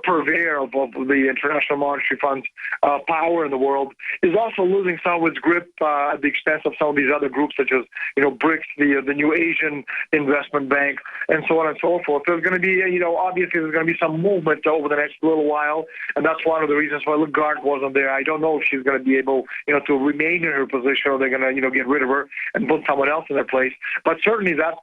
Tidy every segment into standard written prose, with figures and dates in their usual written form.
purveyor of the International Monetary Fund's power in the world, is also losing some of its grip at the expense of some of these other groups, such as BRICS, the new Asian Investment Bank, and so on and so forth. There's going to be, obviously there's going to be some movement over the next little while, and that's one of the reasons why Lagarde wasn't there. I don't know if she's going to be able, to remain in her position, or they're going to, get rid of her and put someone else in their place. But certainly that,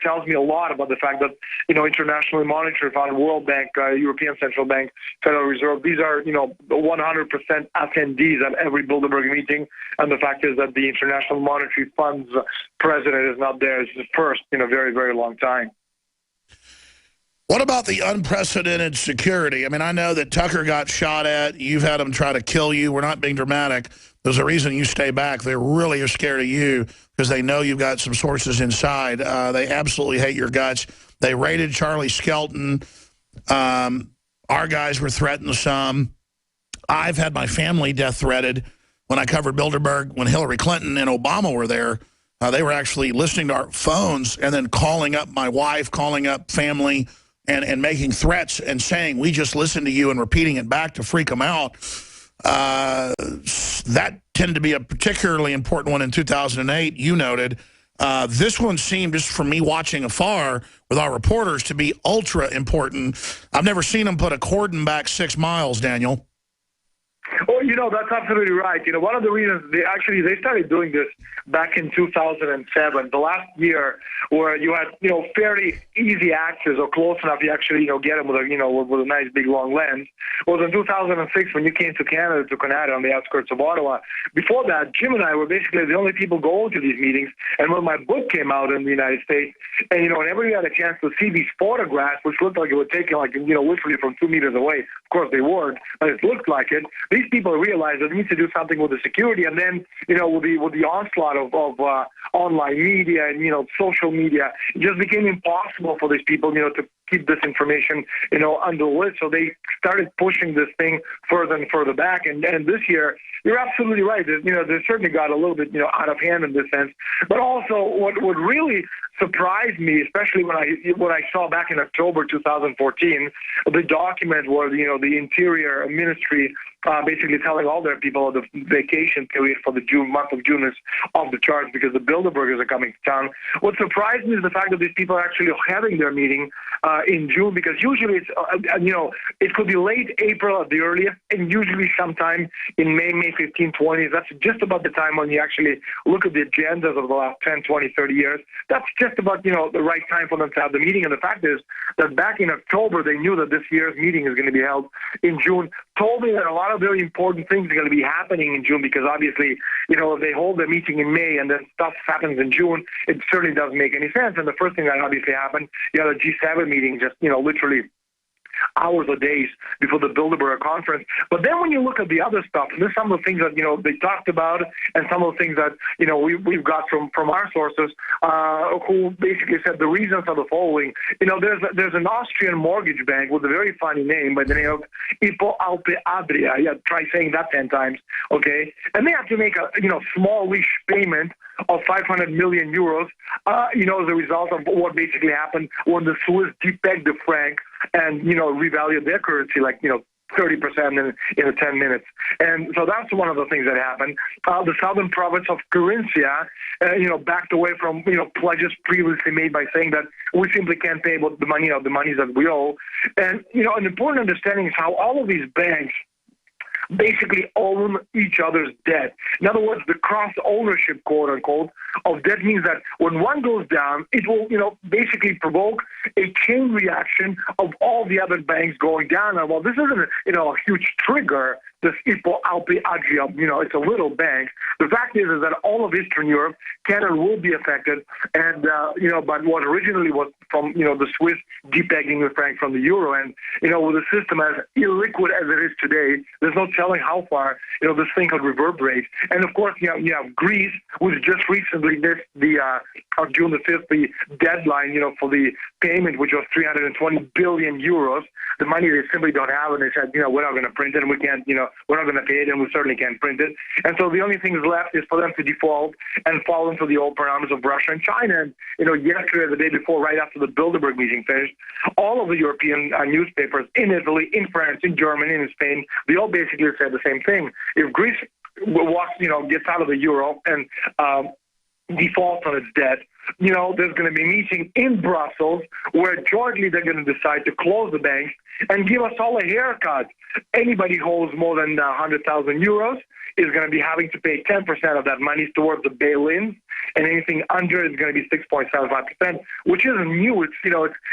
tells me a lot about the fact that, International Monetary Fund, World Bank, European Central Bank, Federal Reserve, these are, 100% attendees at every Bilderberg meeting. And the fact is that the International Monetary Fund's president is not there. It's the first in a very, very long time. What about the unprecedented security? I mean, I know that Tucker got shot at. You've had them try to kill you. We're not being dramatic. There's a reason you stay back. They really are scared of you because they know you've got some sources inside. They absolutely hate your guts. They raided Charlie Skelton. Our guys were threatened some. I've had my family death threatened when I covered Bilderberg. When Hillary Clinton and Obama were there, they were actually listening to our phones and then calling up my wife, calling up family, and making threats and saying, we just listened to you, and repeating it back to freak them out. That tended to be a particularly important one in 2008, you noted. This one seemed, just from me watching afar with our reporters, to be ultra important. I've never seen them put a cordon back 6 miles, Daniel. Oh, that's absolutely right. One of the reasons they started doing this back in 2007, the last year, where you had, fairly easy access, or close enough you actually, get them with a nice big long lens, was in 2006 when you came to Canada, on the outskirts of Ottawa. Before that, Jim and I were basically the only people going to these meetings. And when my book came out in the United States, and, and everybody had a chance to see these photographs, which looked like it was taken, literally from 2 meters away. Of course, they weren't, but it looked like it. These people realized that they need to do something with the security, and then, with the onslaught of online media and, social media, it just became impossible for these people, to keep this information, under the lid. So they started pushing this thing further and further back. And this year, you're absolutely right. They certainly got a little bit, out of hand in this sense. But also, what really surprised me, especially when I saw back in October 2014, the document where the Interior Ministry basically telling all their people the vacation period for the month of June is off the charts because the Bilderbergers are coming to town. What surprised me is the fact that these people are actually having their meeting in June, because usually it's it could be late April at the earliest, and usually sometime in May 15, 20. That's just about the time when you actually look at the agendas of the last 10, 20, 30 years. That's just about the right time for them to have the meeting. And the fact is that back in October they knew that this year's meeting is going to be held in June. Told me that a lot of very important things are going to be happening in June, because obviously, if they hold the meeting in May and then stuff happens in June, it certainly doesn't make any sense. And the first thing that obviously happened, you had a G7 meeting just, literally hours or days before the Bilderberg conference. But then when you look at the other stuff, and there's some of the things that, they talked about, and some of the things that, we've got from our sources, who basically said the reasons are the following. There's an Austrian mortgage bank with a very funny name by the name of Hypo Alpe Adria. Yeah, try saying that 10 times, okay? And they have to make a, smallish payment of 500 million euros, as a result of what basically happened when the Swiss depegged the franc and, revalued their currency like, 30% in 10 minutes. And so that's one of the things that happened. The southern province of Carinthia, backed away from, pledges previously made by saying that we simply can't pay the money the monies that we owe. And, an important understanding is how all of these banks basically own each other's debt. In other words, the cross-ownership, quote-unquote, of debt means that when one goes down, it will, basically provoke a chain reaction of all the other banks going down. And while this isn't, a huge trigger, this Hypo Alpe Adria, it's a little bank. The fact is that all of Eastern Europe can and will be affected. And, but what originally was from, the Swiss depegging the franc from the euro, and, with the system as illiquid as it is today, there's no telling how far, this thing could reverberate. And of course, you have Greece, which just recently missed on June the 5th, the deadline, for the payment, which was 320 billion euros. The money they simply don't have, and they said, we're not going to print it, and we can't, we're not going to pay it, and we certainly can't print it. And so the only thing left is for them to default and fall into the open arms of Russia and China. And, yesterday, the day before, right after the Bilderberg meeting finished, all of the European newspapers in Italy, in France, in Germany, in Spain, they all basically said the same thing. If Greece gets out of the euro and defaults on its debt, there's going to be a meeting in Brussels where jointly they're going to decide to close the banks and give us all a haircut. Anybody who owes more than 100,000 euros is going to be having to pay 10% of that money towards the bail-ins, and anything under is going to be 6.75%, which isn't new.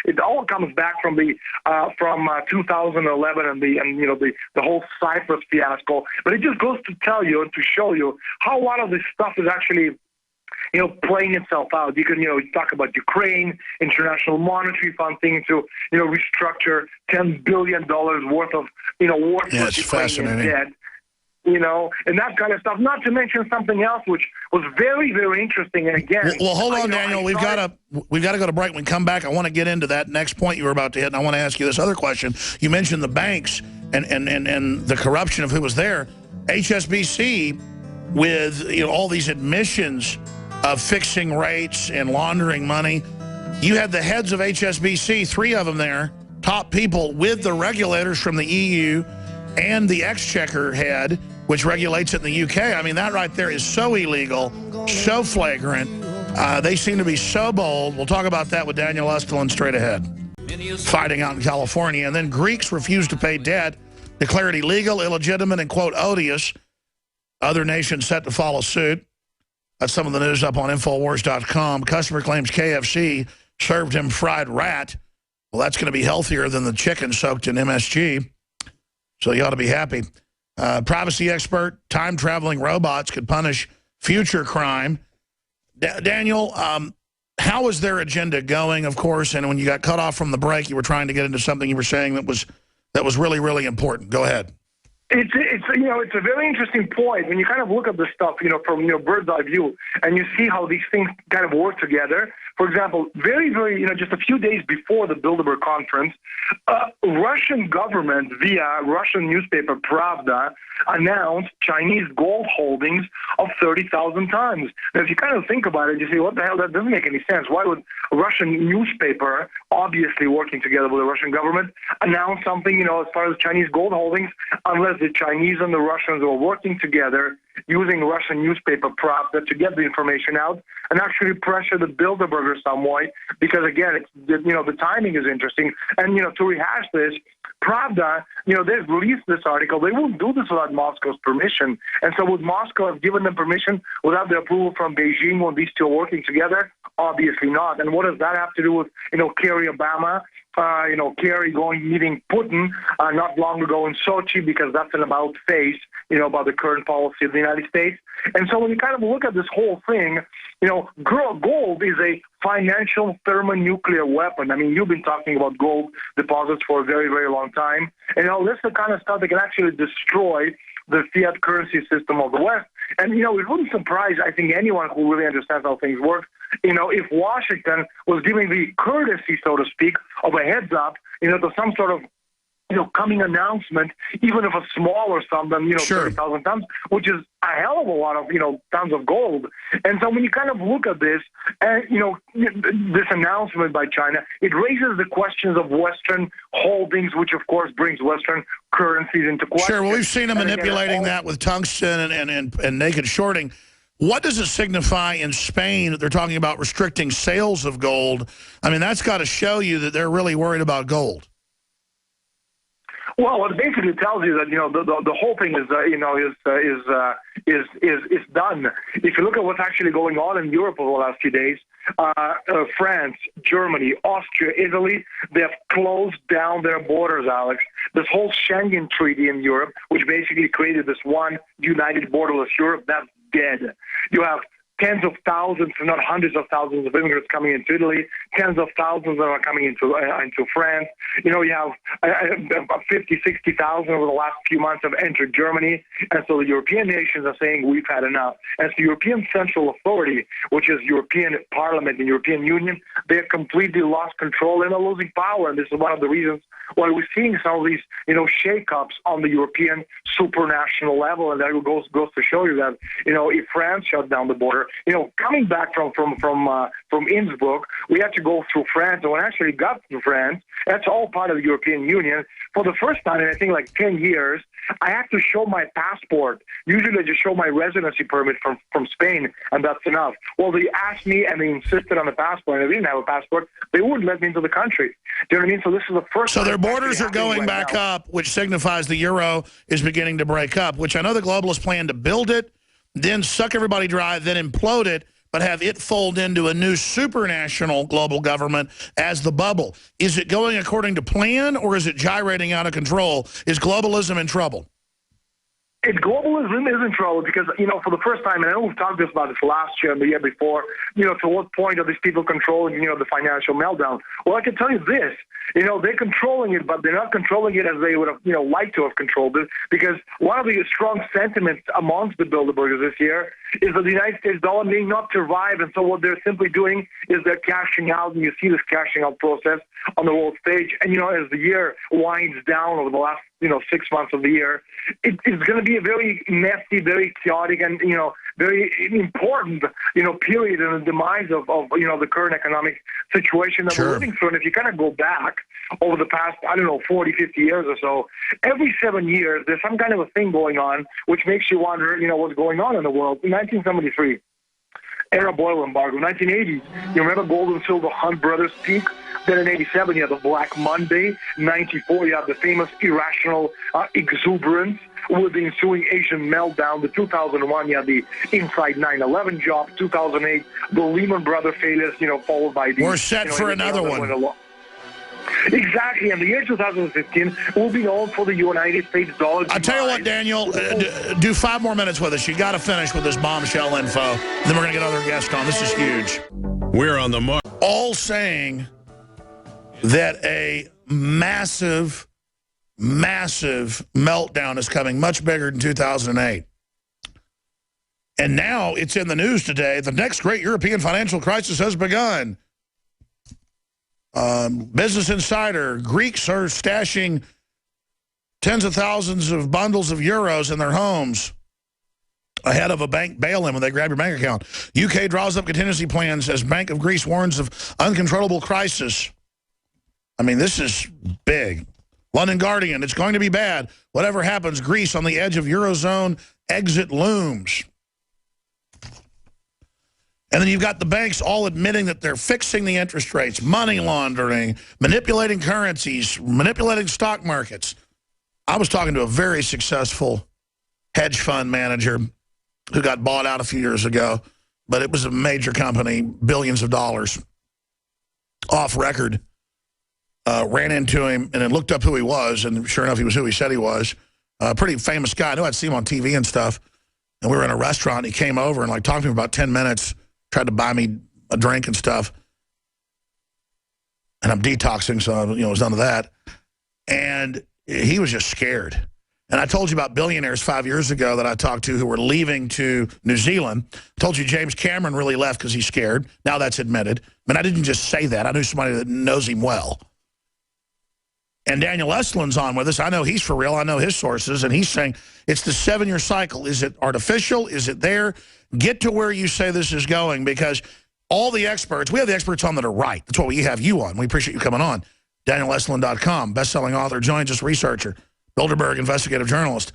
It all comes back from 2011 and the whole Cyprus fiasco. But it just goes to tell you and to show you how a lot of this stuff is actually playing itself out. You can, talk about Ukraine, International Monetary Fund thing to, restructure $10 billion worth of, it's fascinating. Debt. And that kind of stuff. Not to mention something else, which was very, very interesting. And again, well hold on, Daniel. We've got to go to break. When we come back, I want to get into that next point you were about to hit, and I want to ask you this other question. You mentioned the banks and the corruption of who was there. HSBC, with all these admissions of fixing rates and laundering money. You had the heads of HSBC, 3 of them there, top people with the regulators from the EU and the Exchequer head, which regulates it in the UK. I mean, that right there is so illegal, so flagrant. They seem to be so bold. We'll talk about that with Daniel Estulin straight ahead. Fighting out in California. And then Greeks refused to pay debt, declared illegal, illegitimate, and, quote, odious. Other nations set to follow suit. That's some of the news up on Infowars.com. Customer claims KFC served him fried rat. Well, that's going to be healthier than the chicken soaked in MSG. So you ought to be happy. Privacy expert, time-traveling robots could punish future crime. Daniel, how is their agenda going, of course? And when you got cut off from the break, you were trying to get into something you were saying that was really, really important. Go ahead. It's a very interesting point when you kind of look at this stuff, from bird's eye view, and you see how these things kind of work together. For example, very, very, just a few days before the Bilderberg conference, Russian government via Russian newspaper Pravda announced Chinese gold holdings of 30,000 tons. Now, if you kind of think about it, you say, what the hell? That doesn't make any sense. Why would a Russian newspaper, obviously working together with the Russian government, announce something, as far as Chinese gold holdings, unless the Chinese and the Russians were working together using Russian newspaper Pravda to get the information out and actually pressure the Bilderberger some way, because again, the timing is interesting. And, to rehash this, Pravda, they've released this article. They wouldn't do this without Moscow's permission. And so would Moscow have given them permission without the approval from Beijing when these two are working together? Obviously not. And what does that have to do with, Kerry Obama? Kerry meeting Putin not long ago in Sochi, because that's an about face, about the current policy of the United States. And so when you kind of look at this whole thing, gold is a financial thermonuclear weapon. I mean, you've been talking about gold deposits for a very, very long time. And this is the kind of stuff that can actually destroy the fiat currency system of the West. And, it wouldn't surprise, I think, anyone who really understands how things work, if Washington was giving the courtesy, so to speak, of a heads up, to some sort of, coming announcement, even if a smaller sum than, Sure. 30,000 tons, which is a hell of a lot of, tons of gold. And so when you kind of look at this, and, this announcement by China, it raises the questions of Western holdings, which of course brings Western currencies into question. Sure, well, we've seen them manipulating that with tungsten and naked shorting. What does it signify in Spain that they're talking about restricting sales of gold? I mean, that's got to show you that they're really worried about gold. Well, it basically tells you that the whole thing is done. If you look at what's actually going on in Europe over the last few days, France, Germany, Austria, Italy, they have closed down their borders, Alex. This whole Schengen Treaty in Europe, which basically created this one united borderless Europe, that's dead. You have tens of thousands, if not hundreds of thousands of immigrants coming into Italy, tens of thousands that are coming into France. You know, you have 50, 60,000 over the last few months have entered Germany. And so the European nations are saying we've had enough. As the European Central Authority, which is European Parliament and European Union, they have completely lost control and are losing power. And this is one of the reasons why we're seeing some of these, you know, shake-ups on the European supranational level. And that goes to show you that, you know, if France shut down the border, you know, coming back from Innsbruck, we had to go through France. And when I actually got to France, that's all part of the European Union. For the first time in, I think, like 10 years, I have to show my passport. Usually I just show my residency permit from Spain, and that's enough. Well, they asked me and they insisted on the passport, and I didn't have a passport. They wouldn't let me into the country. Do you know what I mean? So this is the first So time their borders are going right back now. up, which signifies the euro is beginning to break up, which I know the globalists plan to build it, then suck everybody dry, then implode it, but have it fold into a new supranational global government as the bubble. Is it going according to plan, or is it gyrating out of control? Is globalism in trouble? Globalism is in trouble because, you know, for the first time, and I know we've talked about this last year and the year before, you know, to what point are these people controlling, you know, the financial meltdown? Well, I can tell you this, you know, they're controlling it, but they're not controlling it as they would have, you know, liked to have controlled it, because one of the strong sentiments amongst the Bilderbergers this year is that the United States dollar may not survive, and so what they're simply doing is they're cashing out, and you see this cashing out process on the world stage. And, you know, as the year winds down over the last, you know, 6 months of the year, it's going to be a very messy, very chaotic, and, you know, very important, you know, period in the demise of you know, the current economic situation that we're living through. And if you kind of go back over the past, I don't know, 40, 50 years or so, every 7 years there's some kind of a thing going on which makes you wonder, you know, what's going on in the world. In 1973, Arab oil embargo. 1980, you remember gold and silver Hunt Brothers peak? Then in 87, you had the Black Monday. 94, you had the famous irrational exuberance with the ensuing Asian meltdown. The 2001, you had the inside 9/11 job. 2008, the Lehman Brothers failures, you know, followed by the... We're set for another one. Exactly, and the year 2015 will be known for the United States dollar. I'll tell you what, Daniel, do 5 more minutes with us. You got to finish with this bombshell info. Then we're going to get other guests on. This is huge. We're on the mark. All saying that a massive, massive meltdown is coming, much bigger than 2008. And now it's in the news today. The next great European financial crisis has begun. Business Insider, Greeks are stashing tens of thousands of bundles of euros in their homes ahead of a bank bail-in when they grab your bank account. UK draws up contingency plans as Bank of Greece warns of uncontrollable crisis. I mean, this is big. London Guardian, it's going to be bad. Whatever happens, Greece on the edge of Eurozone exit looms. And then you've got the banks all admitting that they're fixing the interest rates, money laundering, manipulating currencies, manipulating stock markets. I was talking to a very successful hedge fund manager who got bought out a few years ago, but it was a major company, billions of dollars, off record. Ran into him and then looked up who he was, and sure enough, he was who he said he was. A pretty famous guy. I knew I'd see him on TV and stuff. And we were in a restaurant. He came over and like talked to me for about 10 minutes. Tried to buy me a drink and stuff. And I'm detoxing, so, you know, it was none of that. And he was just scared. And I told you about billionaires 5 years ago that I talked to who were leaving to New Zealand. I told you James Cameron really left because he's scared. Now that's admitted. I mean, I didn't just say that. I knew somebody that knows him well. And Daniel Estlin's on with us. I know he's for real. I know his sources. And he's saying it's the 7-year cycle. Is it artificial? Is it there? Get to where you say this is going, because all the experts, we have the experts on that are right. That's why we have you on. We appreciate you coming on. DanielEstlin.com, best-selling author, joins us, researcher, Bilderberg investigative journalist.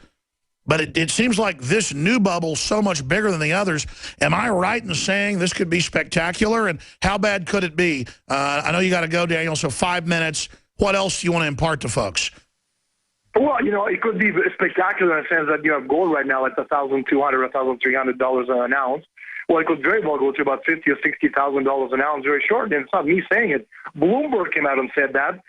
But it seems like this new bubble is so much bigger than the others. Am I right in saying this could be spectacular? And how bad could it be? I know you got to go, Daniel, so 5 minutes. What else do you want to impart to folks? Well, you know, it could be spectacular in the sense that you have gold right now at $1,200, $1,300 an ounce, Well, it could very well go to about $50,000 or $60,000 an ounce very shortly. And it's not me saying it. Bloomberg came out and said that,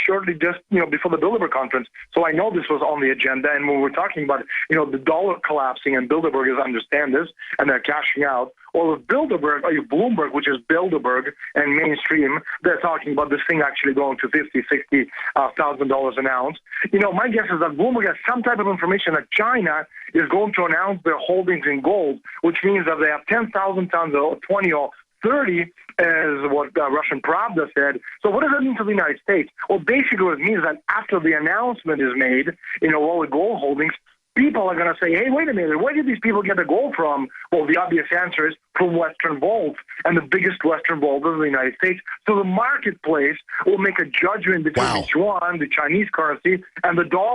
shortly just, before the Bilderberg conference. So I know this was on the agenda. And when we're talking about, the dollar collapsing and Bilderbergers understand this and they're cashing out, or with Bilderberg, or Bloomberg, which is Bilderberg and mainstream, they're talking about this thing actually going to $50,000, $60,000 an ounce. My guess is that Bloomberg has some type of information that China is going to announce their holdings in gold, which means that they have 10,000 tons or 20 or 30, as what Russian Pravda said. So what does that mean for the United States? Well, basically it means that after the announcement is made, all the gold holdings, people are going to say, hey, wait a minute, where did these people get the gold from? Well, the obvious answer is from Western vaults, and the biggest Western vault is the United States. So the marketplace will make a judgment between the yuan, the Chinese currency, and the dollar.